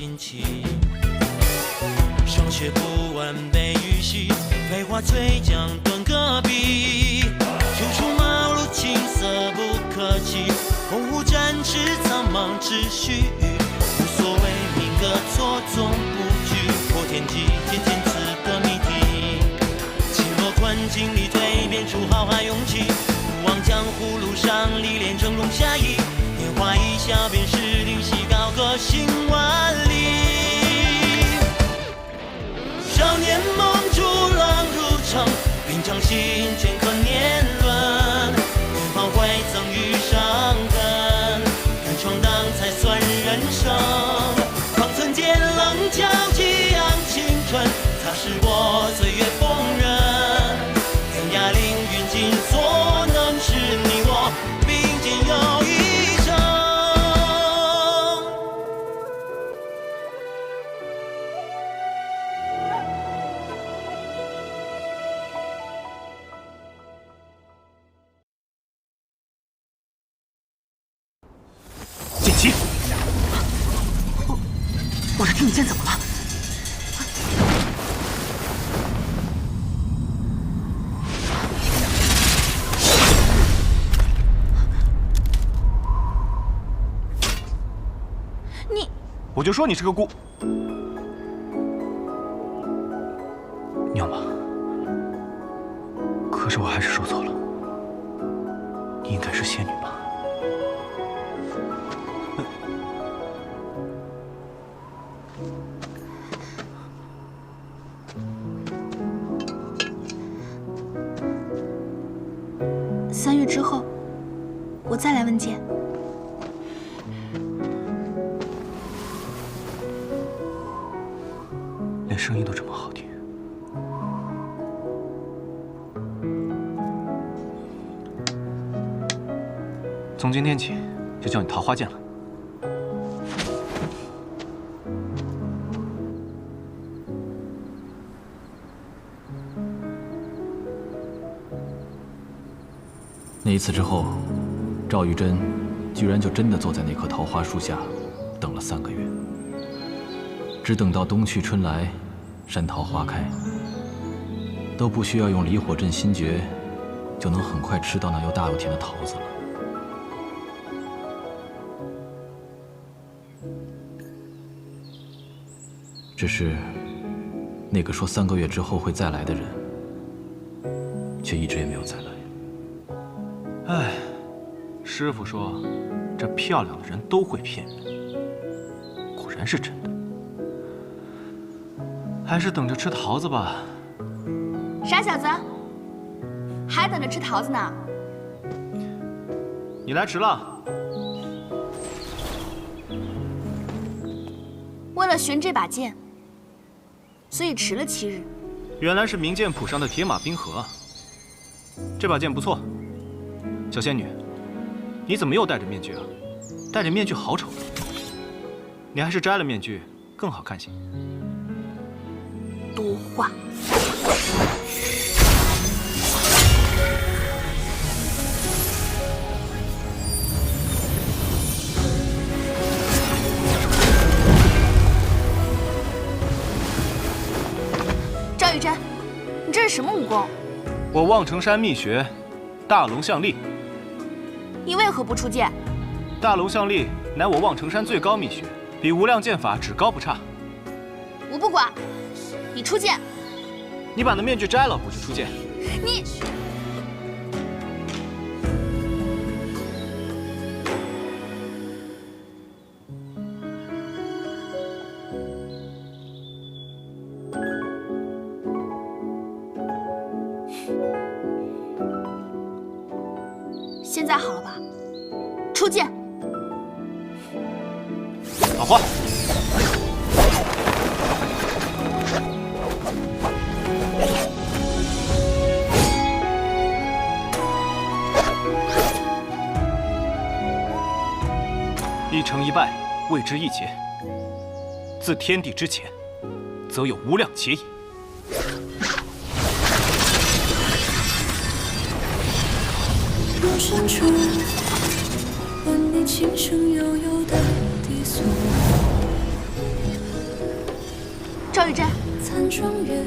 心情。上学不完背语系，废话嘴讲蹲隔壁。初出茅庐青涩不可及，鸿鹄展翅苍茫秩序。无所谓民歌错综不拘，破天际渐渐词的谜题。轻若困境里蜕变出豪华勇气，不忘江湖路上历练峥嵘侠义。年华一笑便是灵犀，高歌行万里。少年梦逐浪入城，平常心镌刻年轮。远方会曾遇伤痕，敢闯荡才算人生。方寸间棱角激昂青春，擦拭过岁月风刃。天涯凌云尽所能，是你我并肩又一生。剑姬，我的听剑怎么了？你，我就说你是个孤娘妈。可是我还是说错了，你应该是仙女吧？3月之后，我再来问剑。连声音都这么好听。从今天起，就叫你桃花剑了。那一次之后，赵玉珍居然就真的坐在那棵桃花树下，等了3个月，只等到冬去春来，山桃花开，都不需要用离火镇心诀，就能很快吃到那又大又甜的桃子了。只是，那个说3个月之后会再来的人，却一直也没有再来。哎，师傅说，这漂亮的人都会骗人，果然是真的。还是等着吃桃子吧。傻小子，还等着吃桃子呢？你来迟了。为了寻这把剑，所以迟了7日。原来是名剑谱上的铁马冰河啊。这把剑不错。小仙女，你怎么又戴着面具啊？戴着面具好丑。你还是摘了面具更好看些。多话。赵玉珍，你这是什么武功？我望城山秘学，大龙象力。你为何不出剑？大龙象力乃我望城山最高秘学，比无量剑法只高不差。我不管，你出剑。你把那面具摘了，我就出剑。你。现在好了吧？出剑。好话。一成一败，谓之一劫。自天地之前，则有无量劫也。若深处，闻你轻声悠悠的低诉，赵玉珍，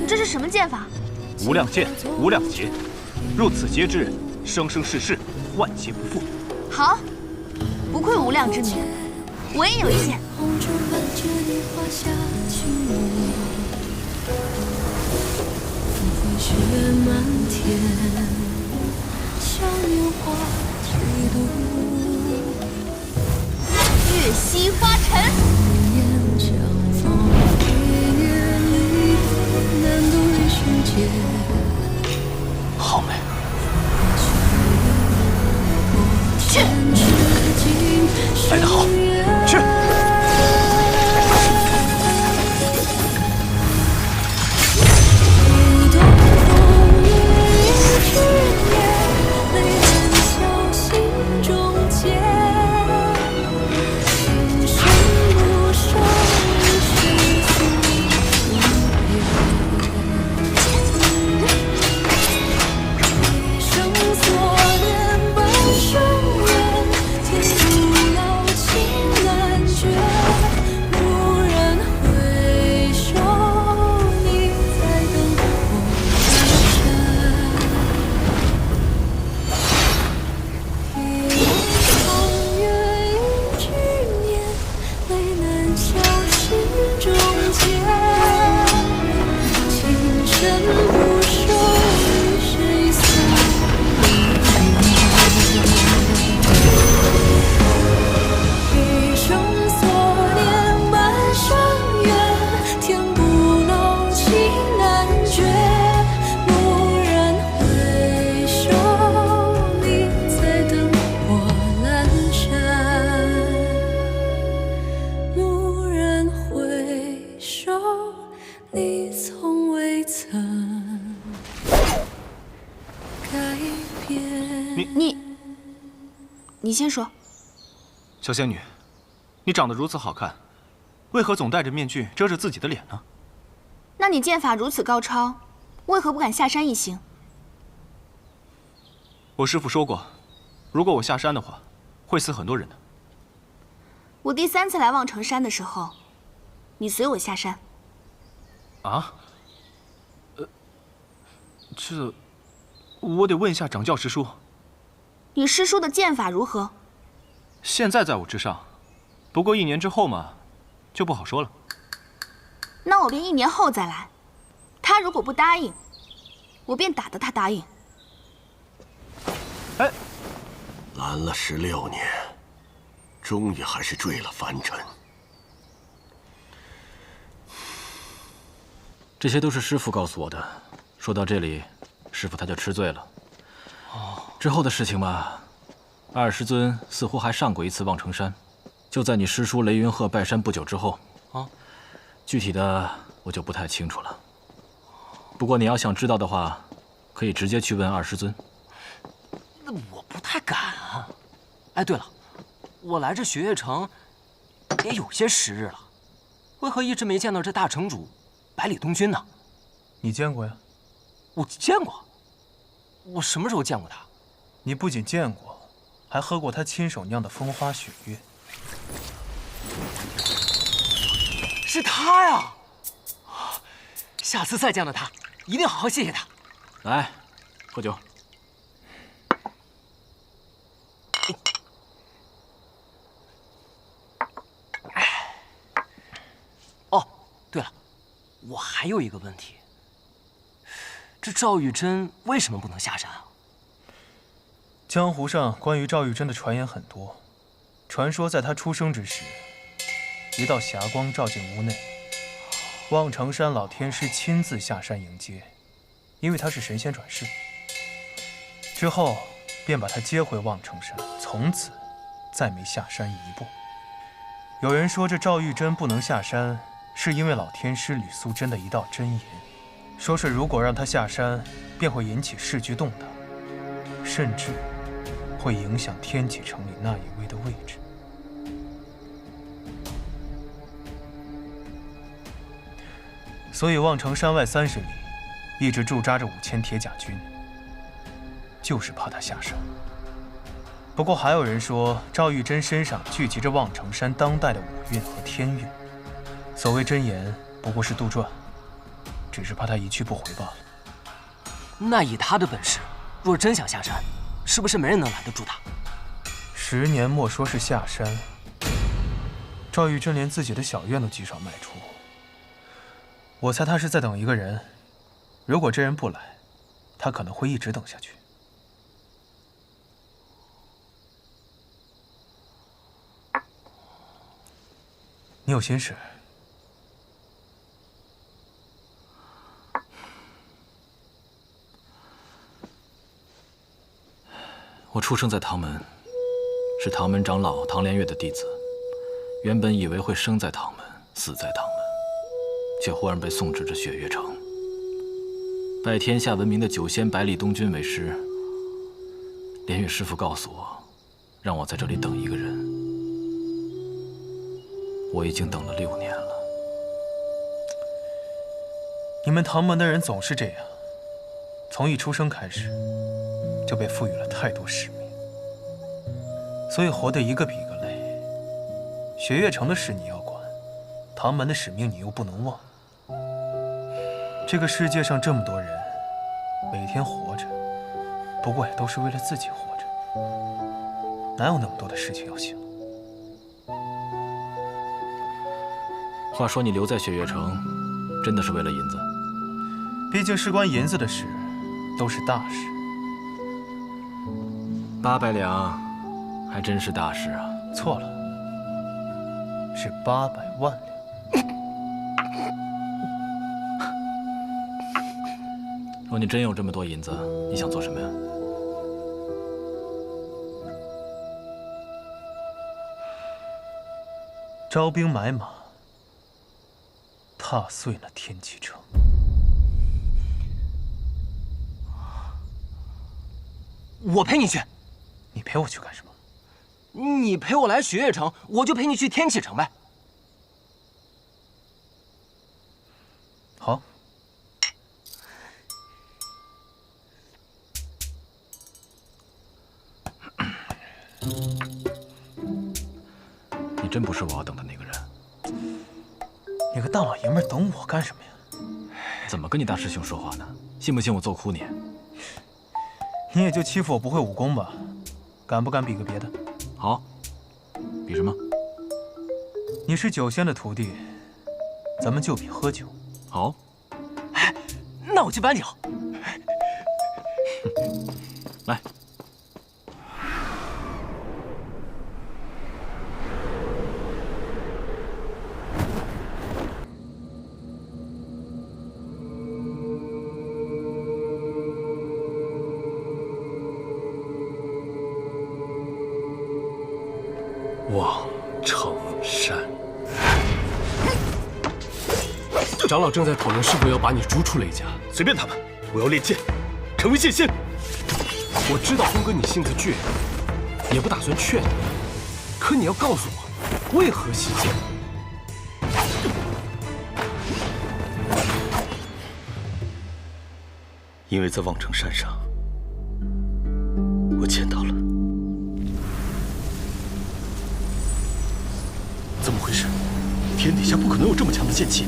你这是什么剑法？无量剑，无量劫，入此皆知，生生世世，万劫不复。好，不愧无量之名，我也有一剑。雪漫天，像烟花几度。月溪花尘。眼相逢，一夜里难渡于世界。好美。去。来得好，去。你先说。小仙女，你长得如此好看，为何总戴着面具遮着自己的脸呢？那你剑法如此高超，为何不敢下山一行？我师父说过，如果我下山的话，会死很多人的。我第3次来望城山的时候，你随我下山。啊？这，我得问一下掌教师叔。你师叔的剑法如何？现在在我之上，不过1年之后嘛，就不好说了。那我便1年后再来。他如果不答应，我便打得他答应。哎，拦了16年，终于还是坠了凡尘。这些都是师父告诉我的。说到这里，师父他就吃醉了。之后的事情嘛，二师尊似乎还上过一次望城山，就在你师叔雷云鹤拜山不久之后。具体的我就不太清楚了。不过你要想知道的话，可以直接去问二师尊。那我不太敢啊。哎，对了，我来这雪月城也有些时日了，为何一直没见到这大城主百里东君呢？你见过呀？我见过。我什么时候见过他？你不仅见过，还喝过他亲手酿的风花雪月。是他呀！下次再见到他，一定好好谢谢他。来，喝酒。哦，对了，我还有一个问题，这赵玉珍为什么不能下山啊？江湖上关于赵玉珍的传言很多，传说在她出生之时，一道霞光照进屋内，望城山老天师亲自下山迎接，因为他是神仙转世。之后便把他接回望城山，从此再没下山一步。有人说这赵玉珍不能下山，是因为老天师吕素贞的一道真言，说是如果让他下山，便会引起市局动荡，甚至会影响天启城里那一位的位置。所以望城山外30里，一直驻扎着5000铁甲军，就是怕他下山。不过还有人说，赵玉珍身上聚集着望城山当代的5蕴和天蕴。所谓真言，不过是杜撰，只是怕他一去不回罢了。那以他的本事，若真想下山，是不是没人能拦得住他？10年莫说是下山，赵玉珍连自己的小院都极少迈出。我猜他是在等一个人，如果这人不来，他可能会一直等下去。你有心事？我出生在唐门，是唐门长老唐连月的弟子。原本以为会生在唐门，死在唐门，却忽然被送至这雪月城，拜天下闻名的九仙百里东君为师。连月师傅告诉我，让我在这里等一个人。我已经等了6年了。你们唐门的人总是这样，从一出生开始，就被赋予了太多使命，所以活得一个比一个累。雪月城的事你要管，唐门的使命你又不能忘。这个世界上这么多人，每天活着，不过也都是为了自己活着，哪有那么多的事情要想？话说你留在雪月城，真的是为了银子？毕竟事关银子的事，都是大事。800两，还真是大事啊！错了，是800万两。若你真有这么多银子，你想做什么呀？招兵买马，踏碎那天启城。我陪你去。你陪我去干什么？你陪我来雪月城，我就陪你去天启城呗。好。你真不是我要等的那个人。你个大老爷们儿等我干什么呀？怎么跟你大师兄说话呢？信不信我揍哭你？你也就欺负我不会武功吧？敢不敢比个别的？好，比什么？你是九仙的徒弟，咱们就比喝酒。好。哎，那我去搬酒。来。望城山，长老正在讨论是否要把你逐出雷家。随便他们，我要练剑，成为剑仙。我知道轰哥你性子倔，也不打算劝你，可你要告诉我，为何习剑？因为在望城山上，我见到了。怎么回事？天底下不可能有这么强的剑气！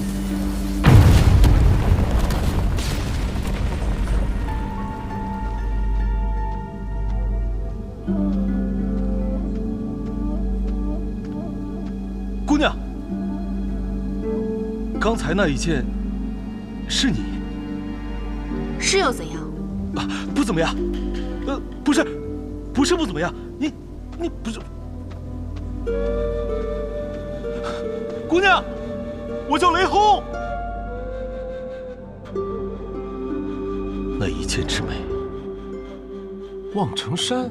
姑娘，刚才那一剑是你？是又怎样？啊，不怎么样。不是不怎么样。你不是。姑娘，我叫雷轰。那一剑之美，望城山。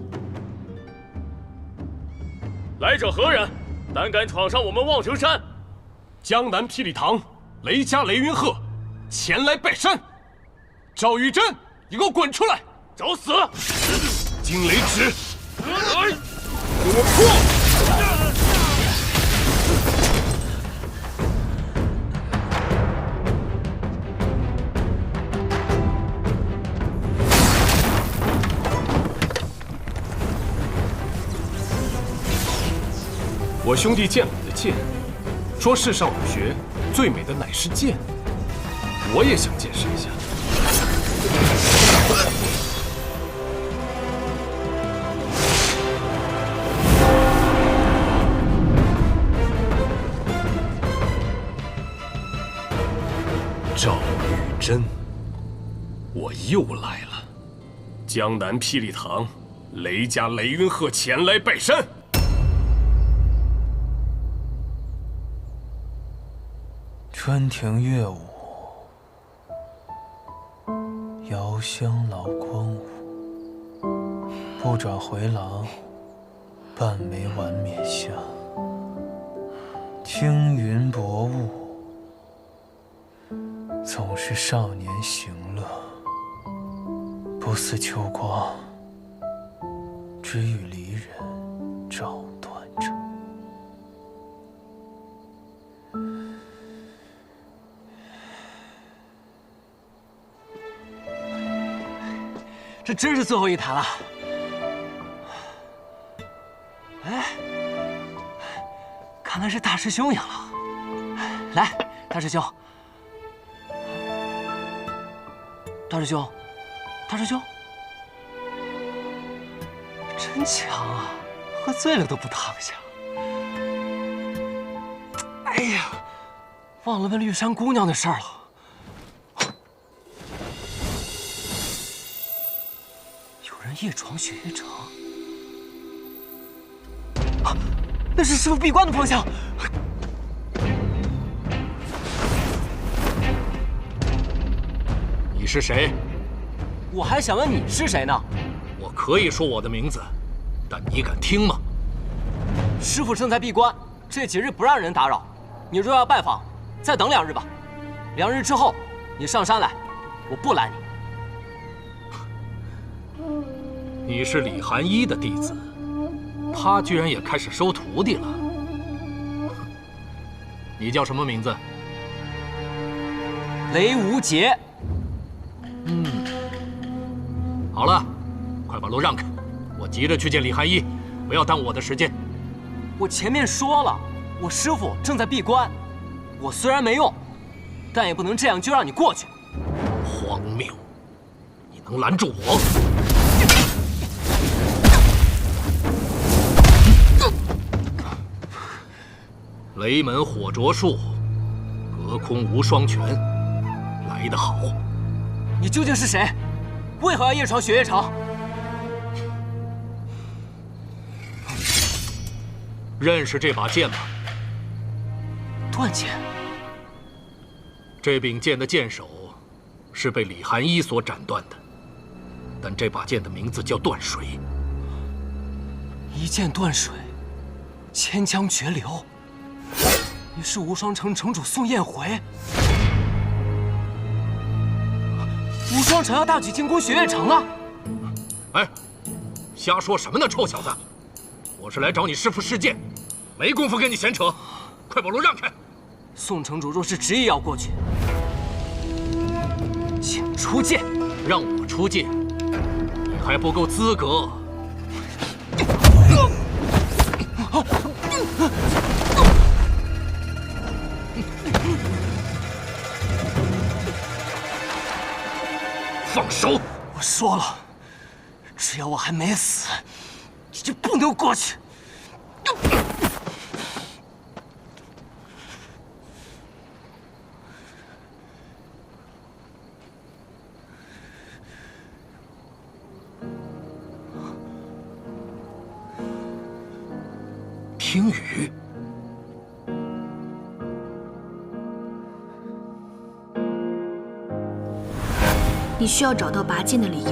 来者何人？胆敢闯上我们望城山？江南霹雳堂雷家雷云鹤前来拜山。赵玉珍，你给我滚出来！找死！惊雷指，给我破！我兄弟见了你的剑，说世上武学最美的乃是剑，我也想见识一下。赵玉珍，我又来了。江南霹雳堂，雷家雷云鹤前来拜山。春庭乐舞，遥香劳光舞。不转回廊，半枚晚冕下。青云薄雾，总是少年行乐。不似秋光，只与离人照断肠。这真是最后一坛了。哎，看来是大师兄赢了。来，大师兄，大师兄，大师兄，真强啊！喝醉了都不躺下。哎呀，忘了问绿山姑娘的事儿了。夜闯雪月城，啊，那是师父闭关的方向。你是谁？我还想问你是谁呢。我可以说我的名字，但你敢听吗？师父正在闭关，这几日不让人打扰。你若要拜访，再等2日吧。2日之后，你上山来，我不拦你。你是李寒一的弟子，他居然也开始收徒弟了。你叫什么名字？雷无节。好了，快把路让开，我急着去见李寒一，不要耽误我的时间。我前面说了，我师父正在闭关，我虽然没用，但也不能这样就让你过去。荒谬！你能拦住我？雷门火灼术，隔空无双拳，来得好。你究竟是谁？为何要夜闯雪月城？认识这把剑吗？断剑。这柄剑的剑首是被李寒一所斩断的，但这把剑的名字叫断水。一剑断水，千江绝流。你是无双城城主宋彦回。无双城要大举进攻雪月城了。哎，瞎说什么呢，臭小子！我是来找你师父试剑，没工夫跟你闲扯，快把路让开！宋城主若是执意要过去，请出剑。让我出剑，你还不够资格。放手！我说了，只要我还没死，你就不能过去。听雨。你需要找到拔剑的理由。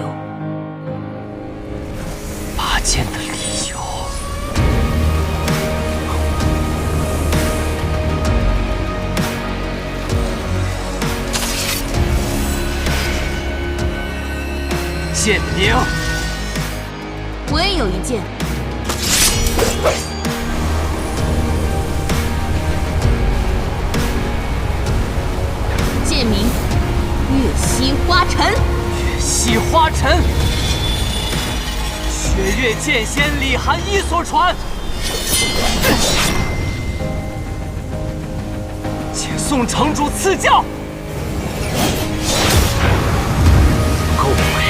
拔剑的理由？剑名？我也有一剑。剑名月溪花尘。月溪花尘，雪月剑仙李寒一所传。请宋城主赐教。够没？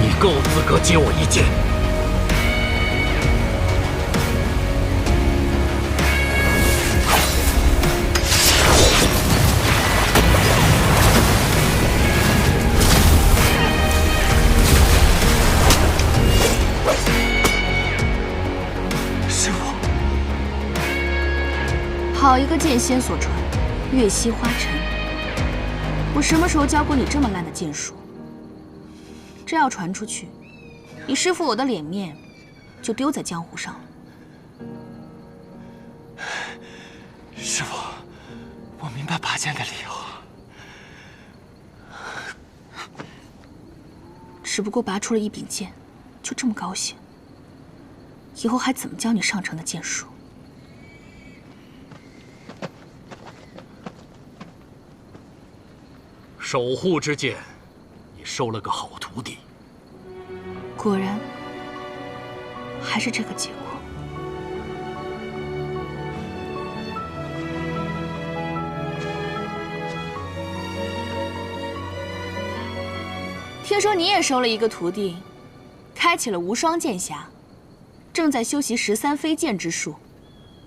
你够资格接我一剑。师傅，好一个剑仙所传，月溪花尘。我什么时候教过你这么烂的剑术？这要传出去，你师傅我的脸面就丢在江湖上了。师傅，我明白拔剑的理由。只不过拔出了一柄剑，就这么高兴？以后还怎么教你上乘的剑术？守护之剑，你收了个好徒弟。果然，还是这个结果。听说你也收了一个徒弟，开启了无双剑匣，正在修习13飞剑之术。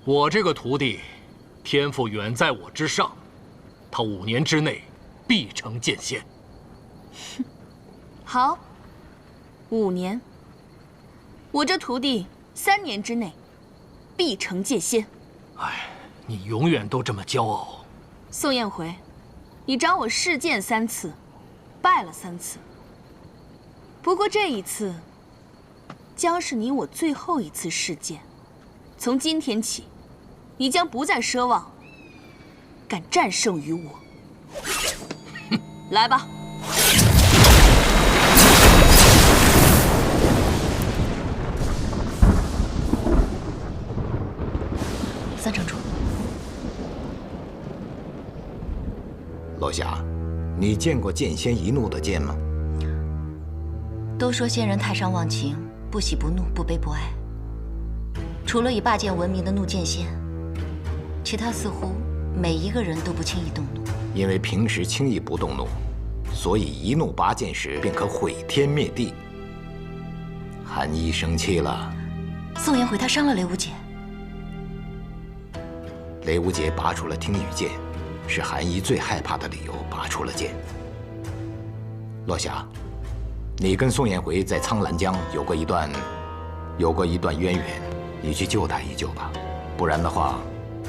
我这个徒弟，天赋远在我之上，他5年之内必成剑仙。好，5年。我这徒弟3年之内必成剑仙。哎，你永远都这么骄傲。宋彦回，你找我试剑3次，败了3次。不过这一次，将是你我最后一次试剑。从今天起，你将不再奢望敢战胜于我。来吧。三城主，落霞，你见过剑仙一怒的剑吗？都说仙人太上忘情，不喜不怒，不悲不爱。除了以霸剑闻名的怒剑仙，其他似乎每一个人都不轻易动怒。因为平时轻易不动怒，所以一怒拔剑时便可毁天灭地。韩一生气了。宋颜回他伤了雷无姐。雷无姐拔出了听雨剑，是韩一最害怕的理由，拔出了剑。落霞，你跟宋彦回在苍兰江有过一段渊源，你去救他一救吧，不然的话，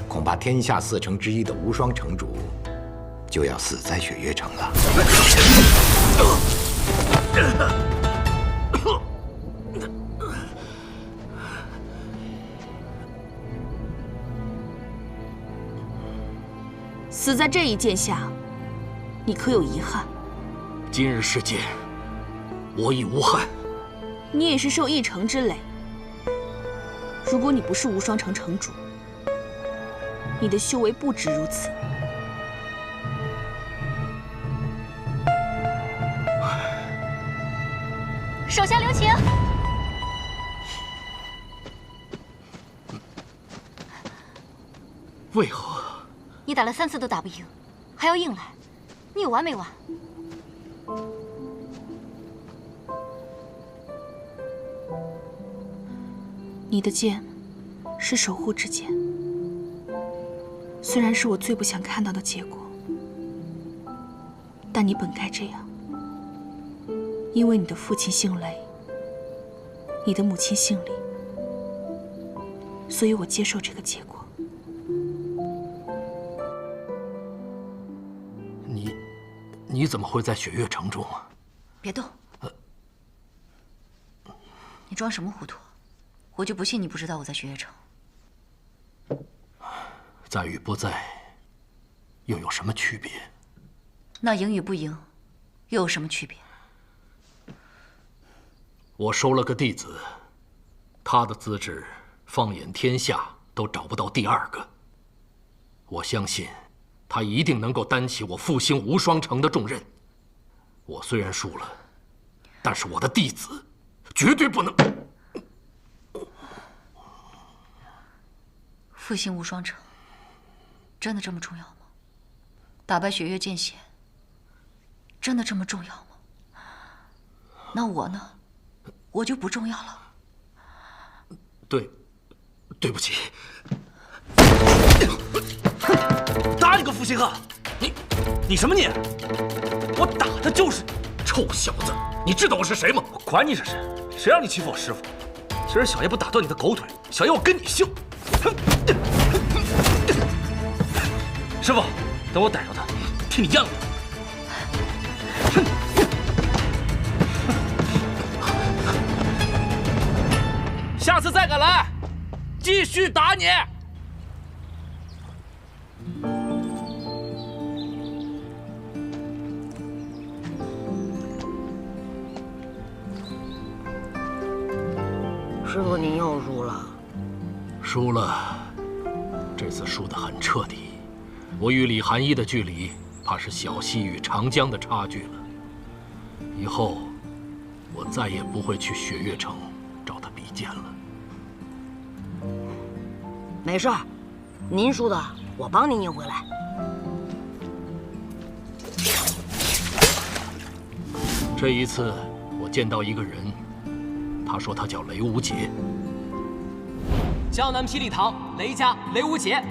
恐怕天下4城之一的无双城主就要死在雪月城了。死在这一剑下，你可有遗憾？今日事件，我已无憾。你也是受一城之累。如果你不是无双城城主，你的修为不止如此。手下留情。为何？你打了3次都打不赢，还要硬来，你有完没完？你的剑是守护之剑，虽然是我最不想看到的结果，但你本该这样，因为你的父亲姓雷，你的母亲姓李，所以我接受这个结果。你怎么会在雪月城中啊？别动！你装什么糊涂？我就不信你不知道我在雪月城。在与不在，又有什么区别？那赢与不赢，又有什么区别？我收了个弟子，他的资质，放眼天下都找不到第2个。我相信。他一定能够担起我复兴无双城的重任。我虽然输了，但是我的弟子绝对不能。复兴无双城，真的这么重要吗？打败雪月剑仙，真的这么重要吗？那我呢？我就不重要了。对不起。打你个负心汉！你什么你？我打的就是你！臭小子，你知道我是谁吗？我管你是谁，谁让你欺负我师傅？今儿小爷不打断你的狗腿，小爷我跟你姓！师傅，等我逮着他，替你阉了他！下次再敢来，继续打你！师傅，您又输了。输了，这次输得很彻底。我与李寒一的距离，怕是小溪与长江的差距了。以后，我再也不会去雪月城找他比剑了。没事儿，您输的，我帮您赢回来。这一次，我见到一个人，他说他叫雷无节。江南霹雳堂雷家雷无节，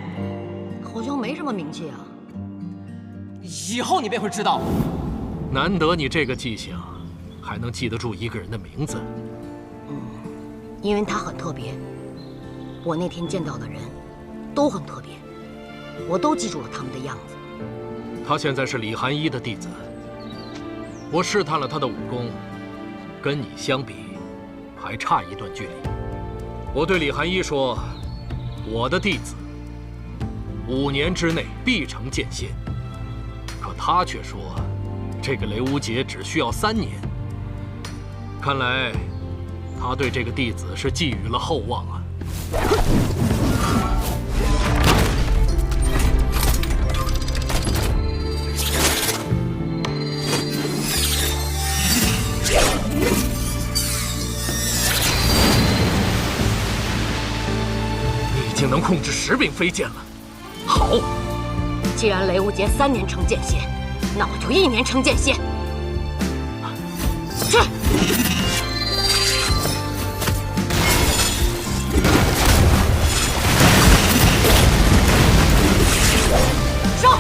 好像没什么名气啊。以后你便会知道。难得你这个记性，还能记得住一个人的名字。因为他很特别。我那天见到的人，都很特别，我都记住了他们的样子。他现在是李寒一的弟子。我试探了他的武功，跟你相比，还差一段距离。我对李寒一说：“我的弟子5年之内必成剑仙。”可他却说：“这个雷无节只需要3年。”看来他对这个弟子是寄予了厚望啊。已经能控制10柄飞剑了。好，既然雷无节3年成剑仙，那我就1年成剑仙。去。上。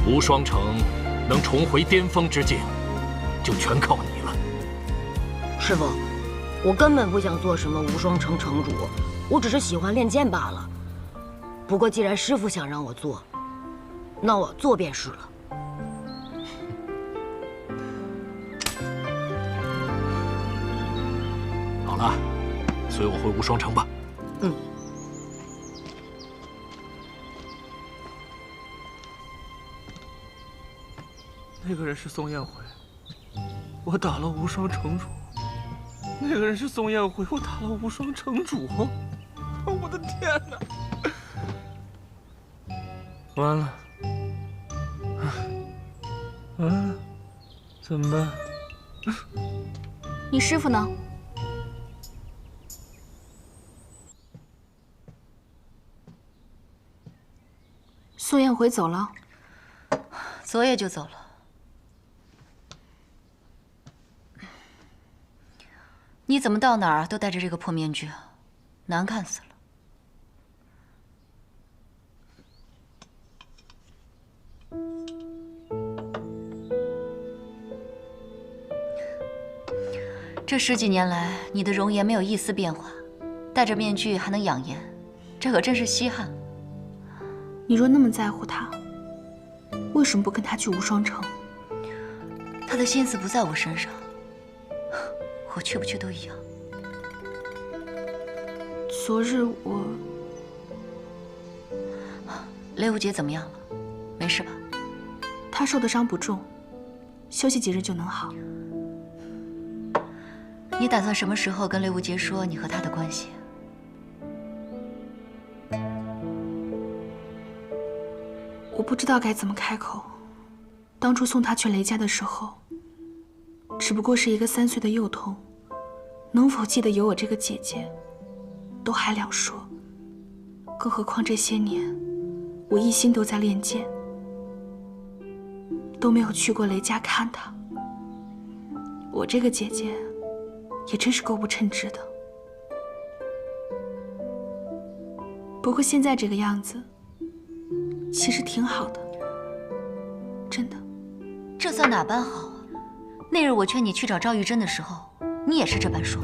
无双城能重回巅峰之境，就全靠你了。师傅，我根本不想做什么无双城城主，我只是喜欢练剑罢了。不过既然师傅想让我做，那我做便是了。好了，随我回无双城吧。嗯。那个人是宋彦辉，我打了无双城主。那个人是宋彦辉，我打了无双城主。我的天哪！完了，完了，怎么办？你师傅呢？宋彦辉走了，昨夜就走了。你怎么到哪儿都戴着这个破面具啊？难看死了。这10几年来，你的容颜没有一丝变化，戴着面具还能养颜，这可真是稀罕。你若那么在乎他，为什么不跟他去无双城？他的心思不在我身上。我去不去都一样。昨日我……雷无节怎么样了？没事吧？他受的伤不重，休息几日就能好。你打算什么时候跟雷无节说你和他的关系？我不知道该怎么开口。当初送他去雷家的时候，只不过是一个3岁的幼童，能否记得有我这个姐姐，都还两说。更何况这些年，我一心都在练剑，都没有去过雷家看他。我这个姐姐，也真是够不称职的。不过现在这个样子，其实挺好的，真的。这算哪般好啊？那日我劝你去找赵玉珍的时候，你也是这般说。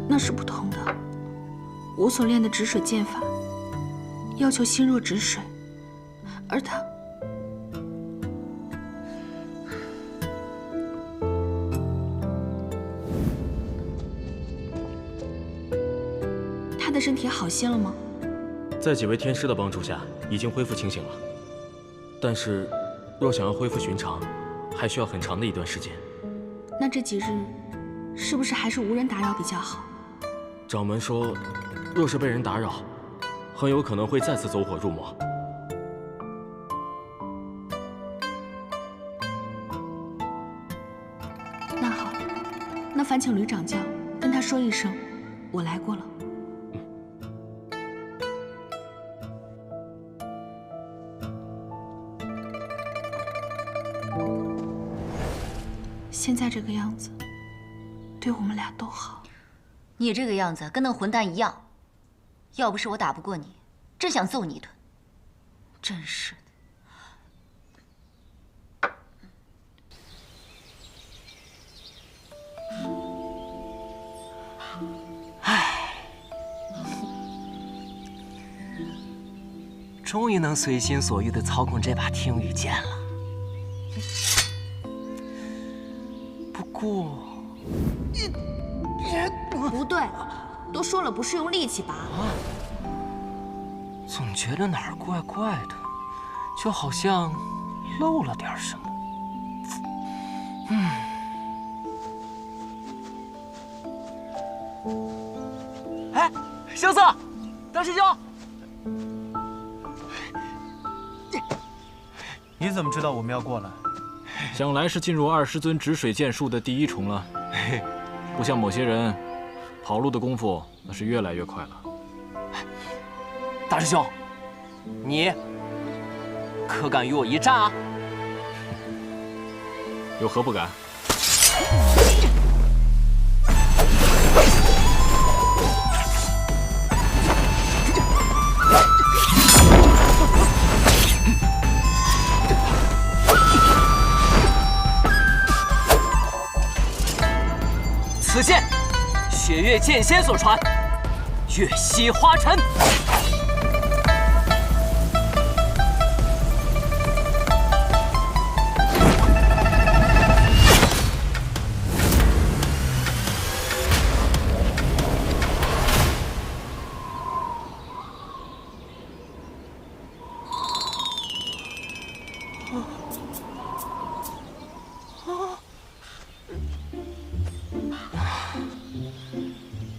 那是不同的。我所练的止水剑法，要求心若止水，而他，他的身体好些了吗？在几位天师的帮助下，已经恢复清醒了。但是，若想要恢复寻常，还需要很长的一段时间。那这几日，是不是还是无人打扰比较好？掌门说，若是被人打扰，很有可能会再次走火入魔。那好，那烦请吕掌教跟他说一声，我来过了。现在这个样子，对我们俩都好。你这个样子跟那混蛋一样，要不是我打不过你，真想揍你一顿。真是的。唉，终于能随心所欲地操控这把听雨剑了。不过，不对，都说了不是用力气拔。总觉得哪儿怪怪的，就好像漏了点什么。哎，萧瑟，大师兄，你怎么知道我们要过来？想来是进入20尊止水剑术的第一重了。不像某些人，跑路的功夫那是越来越快了。大师兄，你可敢与我一战啊？有何不敢？此剑，雪月剑仙所传，月溪花尘。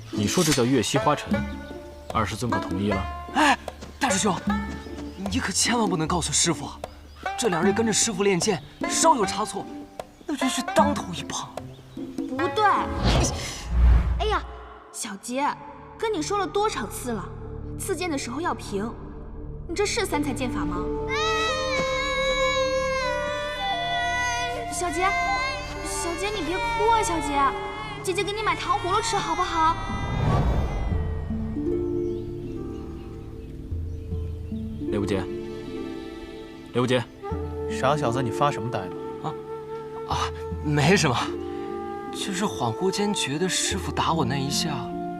你说这叫月溪花尘，20尊可同意了？哎，大师兄，你可千万不能告诉师傅，这2日跟着师傅练剑，稍有差错，那真是当头一棒。不对，哎呀，小杰，跟你说了多少次了，刺剑的时候要平，你这是3才剑法吗？小杰，小杰，你别哭啊，小杰，姐姐给你买糖葫芦吃好不好？刘不杰，刘不杰，傻小子，你发什么呆呢？没什么，就是恍惚间觉得师傅打我那一下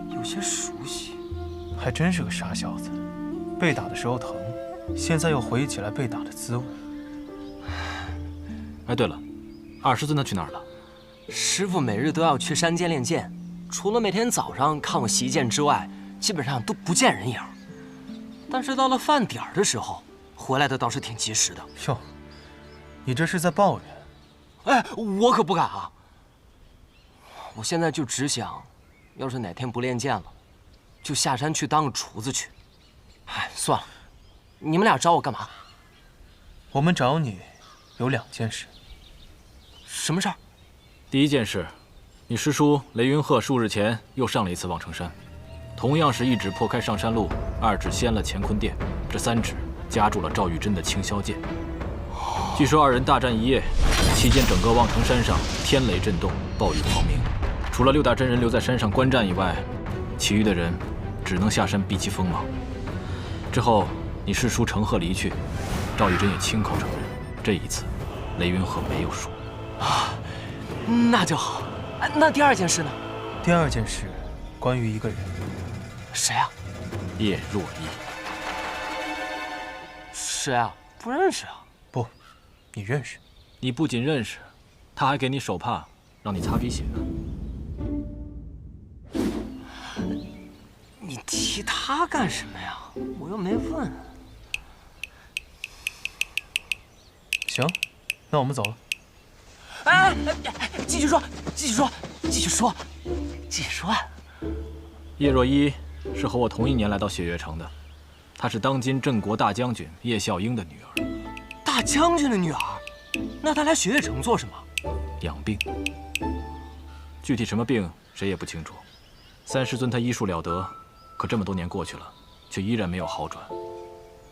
有些熟悉。还真是个傻小子，被打的时候疼，现在又回忆起来被打的滋味。哎，对了，20尊他去哪儿了？师傅每日都要去山间练剑，除了每天早上看我习剑之外，基本上都不见人影。但是到了饭点儿的时候，回来的倒是挺及时的。哟，你这是在抱怨？哎，我可不敢啊！我现在就只想，要是哪天不练剑了，就下山去当个厨子去，哎，算了，你们俩找我干嘛？我们找你有2件事。什么事儿？第一件事，你师叔雷云鹤数日前又上了一次望城山，同样是1指破开上山路，2指掀了乾坤殿，这3指夹住了赵玉珍的青霄剑。据说2人大战1夜，期间整个望城山上天雷震动，暴雨狂鸣，除了6大真人留在山上观战以外，其余的人只能下山避其锋芒。之后，你师叔乘鹤离去，赵玉珍也亲口承认，这一次雷云鹤没有输。那就好。那第2件事呢？第2件事，关于一个人。谁啊？叶若依。谁啊？不认识啊。不，你认识。你不仅认识，他还给你手帕，让你擦鼻血呢。你提他干什么呀？我又没问。行，那我们走了。哎，继续说，继续说，继续说，继续说。叶若依是和我同一年来到雪月城的，她是当今镇国大将军叶孝英的女儿。大将军的女儿？那她来雪月城做什么？养病。具体什么病谁也不清楚。3师尊他医术了得，可这么多年过去了，却依然没有好转。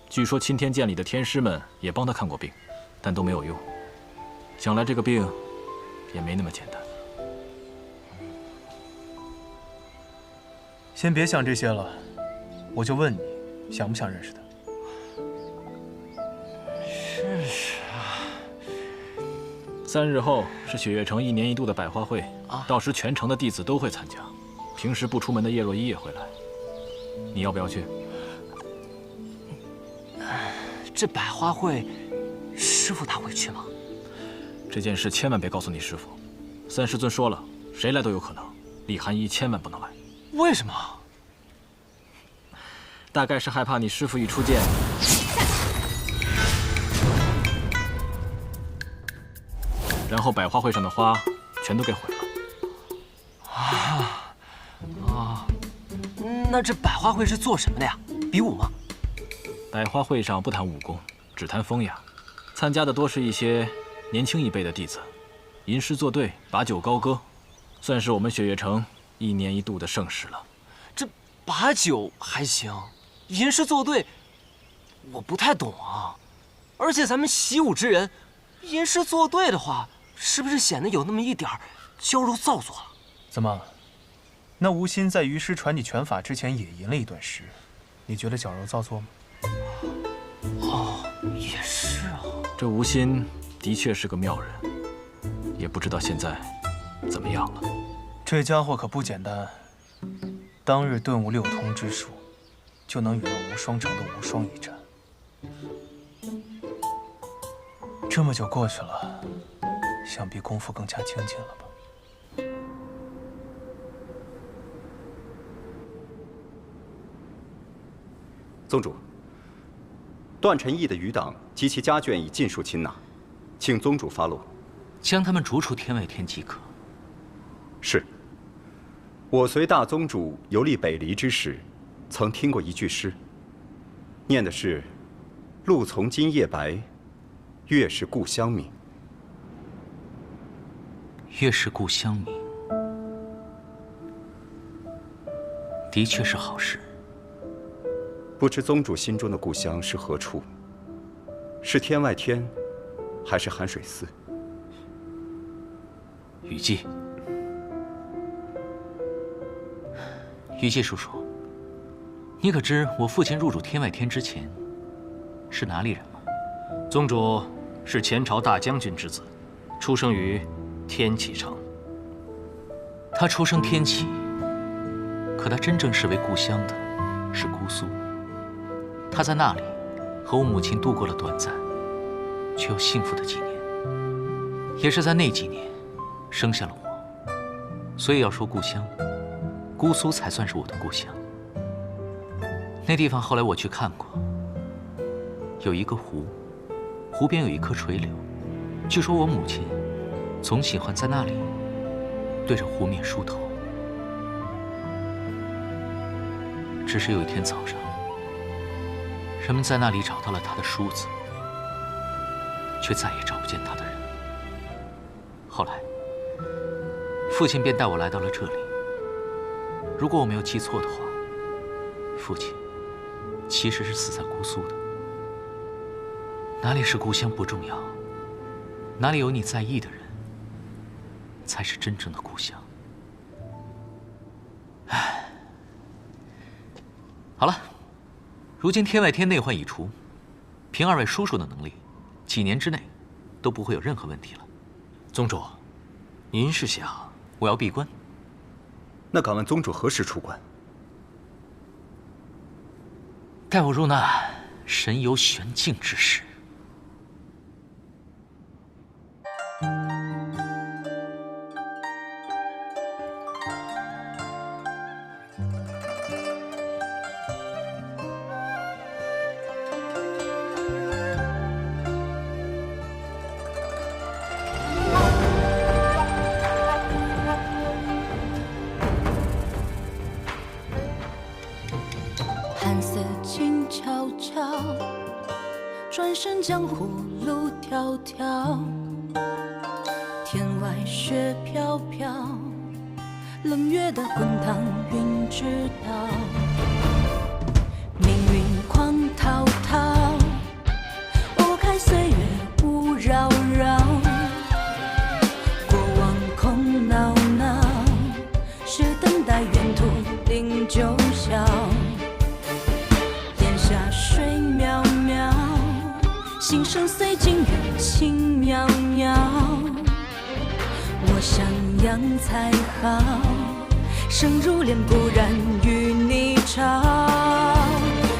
据说钦天监里的天师们也帮他看过病，但都没有用。想来这个病也没那么简单。先别想这些了，我就问你，想不想认识他？认识啊。 3日后是雪月城1年1度的百花会，到时全城的弟子都会参加。平时不出门的叶若依也会来，你要不要去？这百花会，师父他会去吗？这件事千万别告诉你师父。3师尊说了，谁来都有可能，李寒衣千万不能来。为什么？大概是害怕你师父一出剑，然后百花会上的花全都给毁了。那这百花会是做什么的呀？比武吗？百花会上不谈武功，只谈风雅。参加的多是一些年轻一辈的弟子，吟诗作对，把酒高歌，算是我们雪月城1年1度的盛事了。这把酒还行，吟诗作对，我不太懂啊。而且咱们习武之人，吟诗作对的话，是不是显得有那么一点娇柔造作了？怎么？那吴昕在于师传你拳法之前也吟了一段诗，你觉得矫揉造作吗？哦，也是啊。这吴昕的确是个妙人，也不知道现在怎么样了。这家伙可不简单，当日顿悟6通之术，就能与那无双城的无双一战。这么久过去了，想必功夫更加精进了吧？宗主，段晨义的余党及其家眷已尽数擒拿，请宗主发落，将他们逐出天外天即可。是。我随大宗主游历北离之时，曾听过一句诗，念的是“露从今夜白，月是故乡明”。月是故乡明，的确是好事。不知宗主心中的故乡是何处？是天外天，还是寒水寺？雨季，雨季叔叔，你可知我父亲入主天外天之前是哪里人吗？宗主是前朝大将军之子，出生于天启城。他出生天启，可他真正视为故乡的是姑苏。他在那里和我母亲度过了短暂却又幸福的几年，也是在那几年生下了我。所以要说故乡，姑苏才算是我的故乡。那地方后来我去看过，有一个湖，湖边有一棵垂柳，据说我母亲总喜欢在那里对着湖面梳头。只是有一天早上，人们在那里找到了他的梳子，却再也找不见他的人。后来，父亲便带我来到了这里。如果我没有记错的话，父亲其实是死在姑苏的。哪里是故乡不重要，哪里有你在意的人，才是真正的故乡。唉，好了，如今天外天内患已除，凭二位叔叔的能力，几年之内都不会有任何问题了。宗主，您是想我要闭关？那敢问宗主何时出关？待我入那神游玄境之时。寒色静悄悄，转身江湖路迢迢。天外雪飘飘，冷月的滚烫云知道。命运狂滔滔，拨开岁月雾绕绕。过往空闹闹，是等待远途零九霄。下水渺渺，心声随境缘轻渺渺。我想养才好，生如莲不染与你潮。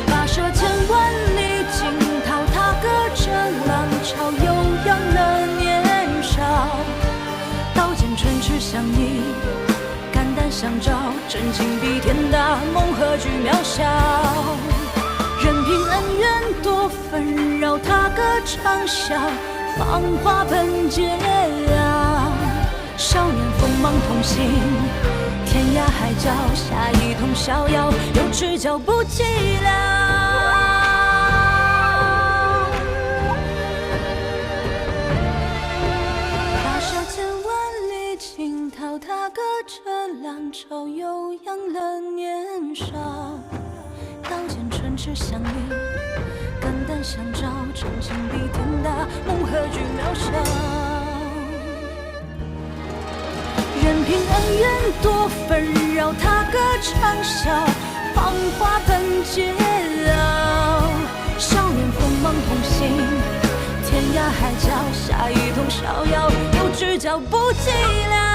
跋涉千万里惊涛，踏歌这浪潮，悠扬了年少。刀剑唇齿相依，肝胆相照，真情比天大，梦何惧渺小。任凭恩怨多纷扰，踏歌长啸，芳华本皆了。少年锋芒同行，天涯海角，下一通逍遥，有知交不寂寥。跋涉千万里惊涛，踏歌这浪潮，悠扬了年少。刀剑唇齿相依，肝胆相照，真情比天大，梦何惧渺小。任凭恩怨多纷扰，踏歌长啸，芳华本皆了。少年锋芒同行，天涯海角，下一通逍遥，有知交不寂寥。